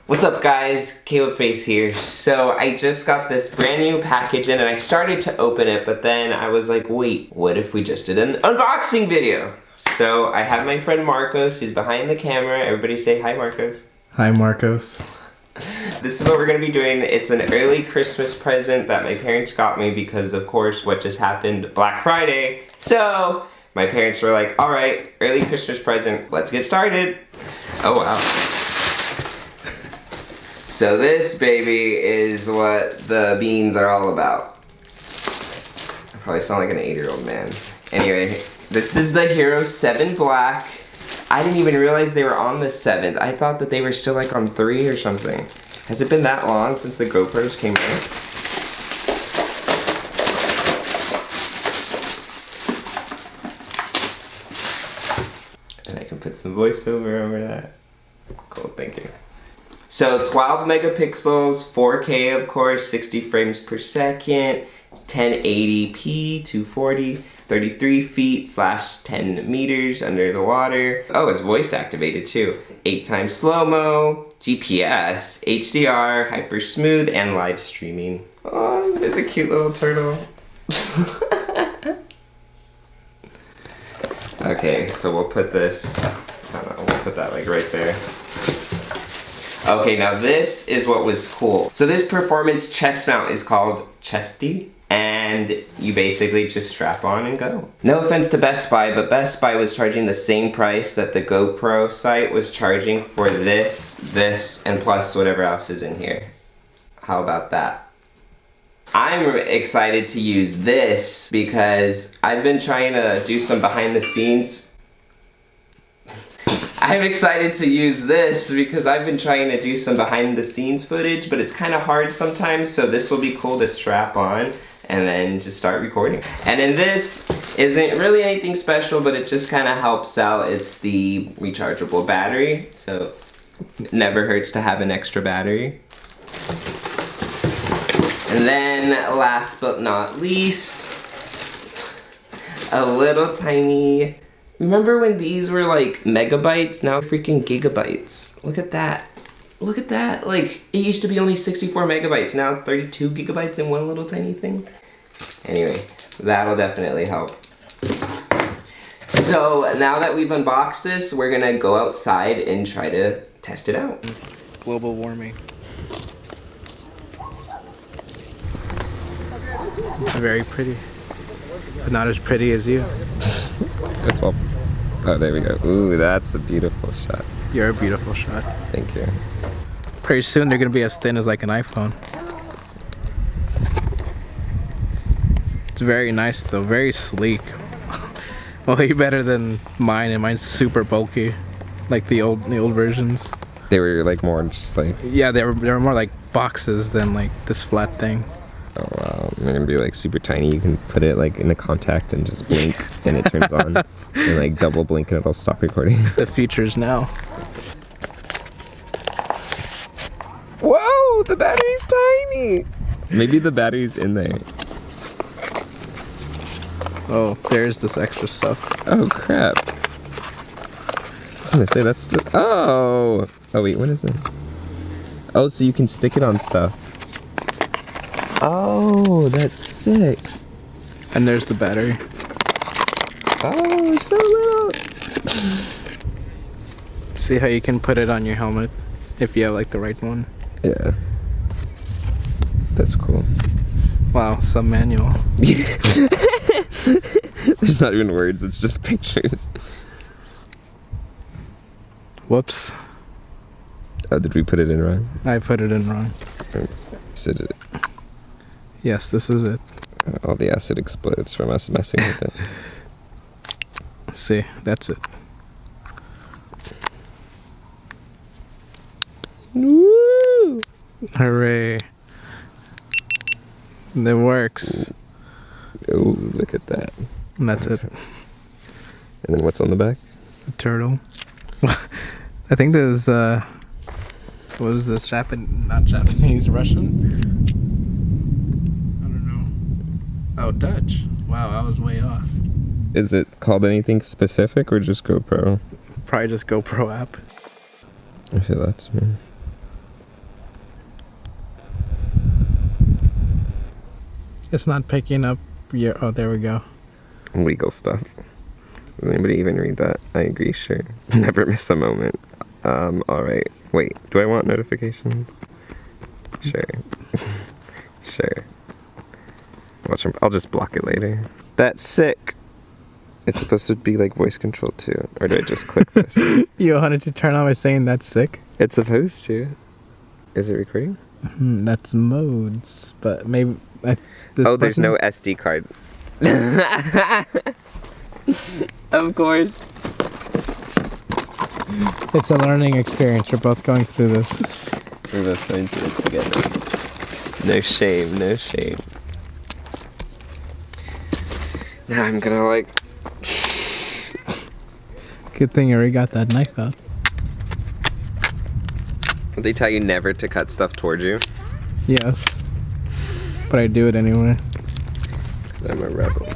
What's up guys, Caleb Face here. So I just got this brand new package in and I started to open it, but then I was like, wait, what if we just did an unboxing video? So I have my friend Marcos, who's behind the camera. Everybody say hi, Marcos. Hi, Marcos. This is what we're gonna be doing. It's an early Christmas present that my parents got me because of course what just happened, Black Friday. So my parents were like, all right, early Christmas present, let's get started. Oh wow. So this baby is what the beans are all about. I probably sound like an 8-year-old man. Anyway, this is the Hero 7 Black. I didn't even realize they were on the 7th. I thought that they were still like on 3 or something. Has it been that long since the GoPros came out? And I can put some voiceover over that. Cool, thank you. So 12 megapixels, 4K of course, 60 frames per second, 1080p, 240, 33 feet / 10 meters under the water. Oh, it's voice activated too. 8x slow-mo, GPS, HDR, hyper smooth, and live streaming. Oh, there's a cute little turtle. Okay, so we'll put this, I don't know, we'll put that like right there. Okay, now this is what was cool. So this performance chest mount is called Chesty, and you basically just strap on and go. No offense to Best Buy, but Best Buy was charging the same price that the GoPro site was charging for this, and plus whatever else is in here. How about that? I'm excited to use this because I've been trying to do some behind the scenes. I'm excited to use this because I've been trying to do some behind the scenes footage, but it's kind of hard sometimes, so this will be cool to strap on and then just start recording. And then this isn't really anything special, but it just kind of helps out. It's the rechargeable battery, so it never hurts to have an extra battery. And then last but not least, a little tiny, remember when these were like megabytes? Now freaking gigabytes. Look at that. Look at that. Like, it used to be only 64 megabytes. Now it's 32 gigabytes in one little tiny thing. Anyway, that'll definitely help. So now that we've unboxed this, we're gonna go outside and try to test it out. Global warming. Very pretty, but not as pretty as you. It's all. Oh, there we go. Ooh, that's a beautiful shot. You're a beautiful shot. Thank you. Pretty soon they're gonna be as thin as like an iPhone. It's very nice though, very sleek. Way better than mine, and mine's super bulky, like the old versions. They were like more just like. Yeah, they were more like boxes than like this flat thing. Oh wow, they're gonna be like super tiny. You can put it like in a contact and just blink and it turns on. And like double blink and it'll stop recording. The features now. Whoa, the battery's tiny! Maybe the battery's in there. Oh, there's this extra stuff. Oh crap. I was gonna say that's the. Oh! Oh wait, what is this? Oh, so you can stick it on stuff. Oh, that's sick. And there's the battery. Oh, so little. See how you can put it on your helmet if you have like the right one. Yeah. That's cool. Wow, some manual. There's not even words, it's just pictures. Whoops. Oh, did we put it in wrong? I put it in wrong. Yes, this is it. All the acid explodes from us messing with it. See, that's it. Woo! Hooray. It works. Oh, look at that. And that's it. And then what's on the back? A turtle. I think there's, what was this? Not Japanese, Russian? I don't know. Oh, Dutch. Wow, I was way off. Is it called anything specific or just GoPro? Probably just GoPro app. I feel that's me. It's not picking up your... Oh, there we go. Legal stuff. Does anybody even read that? I agree, sure. Never miss a moment. Alright. Wait, do I want notifications? Sure. Sure. Watch 'em. I'll just block it later. That's sick. It's supposed to be like voice control too. Or do I just click this? You wanted to turn on by saying that's sick? It's supposed to. Is it recording? That's modes, but maybe... Oh, there's no SD card. Of course. It's a learning experience. You're both going through this. We're both going through it together. No shame, no shame. Now I'm gonna like... Good thing you already got that knife out. They tell you never to cut stuff towards you? Yes. But I do it anyway. 'Cause I'm a rebel.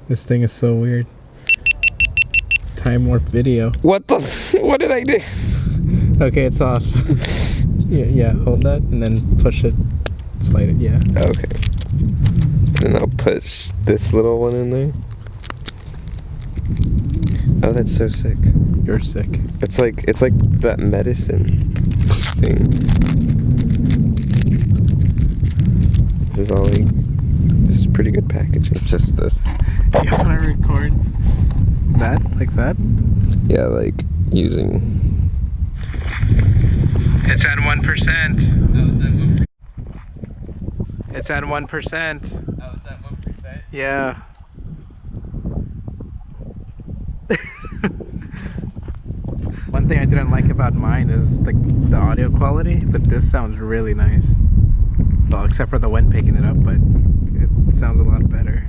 This thing is so weird. Time warp video. What the? What did I do? Okay, it's off. yeah, hold that and then push it. Slide it, yeah. Okay. And I'll push this little one in there. Oh, that's so sick. You're sick. It's like that medicine thing. This is all like, this is pretty good packaging. Just this. You want to record that? Like that? Yeah, like using. It's at 1%. Oh, it's at 1%. It's at 1%. Oh, it's at 1%? Yeah. One thing I didn't like about mine is the audio quality, but this sounds really nice. Well, except for the wind picking it up, but it sounds a lot better.